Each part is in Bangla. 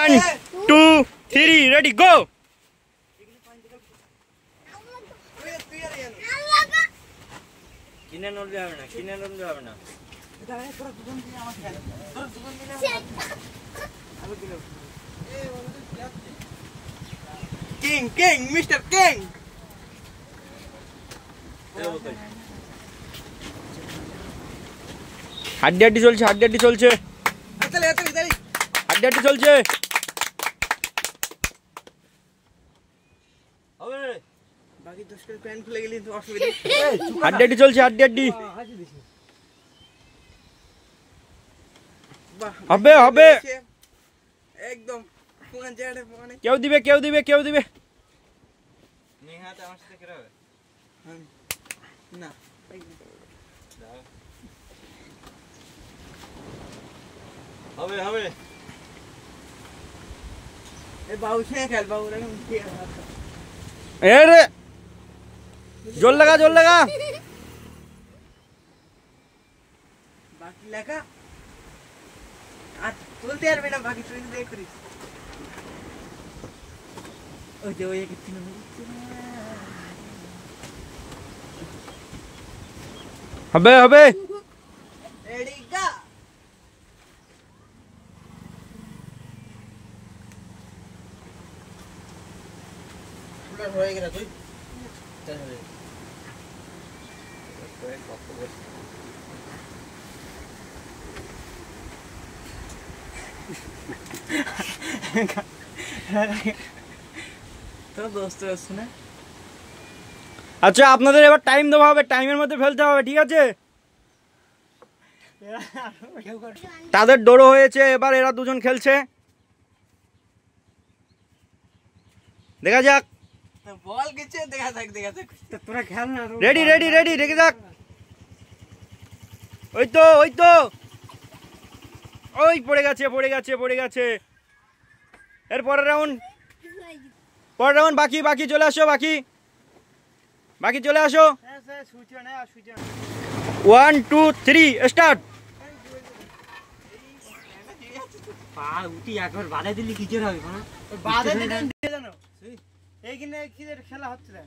1 2 3 রেডি গো। কিনে নড়বে হবে না, কিনে নড়বে হবে না। King king mister king. হাড্ডি হাড্ডি চলছে, হাড্ডি হাড্ডি চলছে, হাড্ডি হাড্ডি চলছে। বাকি 10 করে প্যান খুলে গেলি তো অসুবিধা। হাড্ডি হাড্ডি চলছে, হাড্ডি হাড্ডি হবে হবে একদম ফোন জেড়ে ফোনে। কেউ দিবে, কেউ দিবে, কেউ দিবে। নেহাত আমার সাথে কি হবে? না হবে হবে। এ বাবু সে খেল, বাবু রে এ রে জোর লাগা, জোর লাগা। বাকি লেখা আর তুলতে পারবে না, বাকি তুই দেখ করিস। ওই যে ওই একটা ছিল হবে হবে। Ready go. পুরো হয়ে গেল তুই চল হবে। তো দোস্ত শুনে আচ্ছা আপনাদের এবার টাইম দেওয়া হবে, টাইমের মধ্যে ফেলতে হবে, ঠিক আছে? তাদের ডোরো হয়েছে, এবার এরা দুজন খেলছে, দেখা যাক। বল গেছে, দেখা যাক দেখা যাক। তোরা খেল না। রেডি রেডি রেডি, রেখে যাক। ওই তো ওই তো, ওই পড়ে গেছে, পড়ে গেছে, পড়ে গেছে। এর পরের রাউন্ড, পরের রাউন্ড বাকি, বাকি চলে আসো, বাকি বাকি চলে আসো। 1 2 3 স্টার্ট। পা উঠি একবার বাধা দিলি কিছু হবে না। বাধা দিলে দিয়ে জানো এইখানে কি খেলা হচ্ছে না।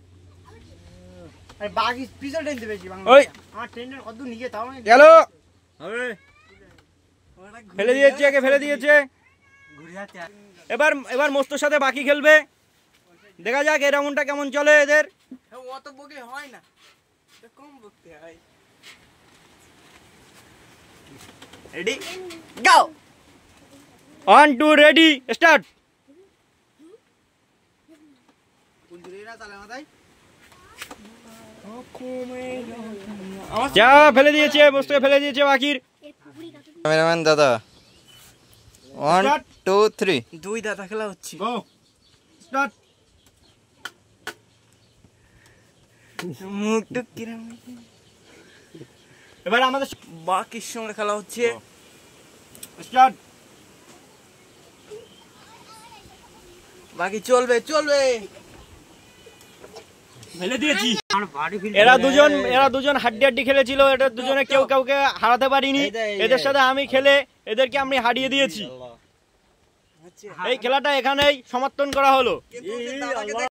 আরে বাকি পিছল টেন দিবে বাংলা। ওই আমার ট্রেনের কত নিয়ে তাও গেল হবে। ফেলে দিয়েছে, একে ফেলে দিয়েছে। ঘুরে যাচ্ছে। এবার এবার মস্তর সাথে বাকি খেলবে, দেখা যাক এই রাউন্ডটা কেমন চলে এদের। অত বকলে হয় না, কম বকতে হয়। Ready go. 1 2 ready start. যা ফেলে দিয়েছে, বস্তুকে ফেলে দিয়েছে বাকির। ক্যামেরাম্যান দাদা 1 2 3 দুই দাদা খেলা হচ্ছে। গো স্টার্ট। মুখ টুক কিরম। এবার আমাদের বাকির সঙ্গে খেলা হচ্ছে। স্টার্ট। বাকি চলবে চলবে। ফেলে দিয়েছি। এরা দুজন হাড্ডি হাড্ডি খেলেছিল, এটা দুজনে কেউ কাউকে হারাতে পারিনি। এদের সাথে আমি খেলে এদেরকে আমি হারিয়ে দিয়েছি। এই খেলাটা এখানেই সমাপ্তন করা হলো।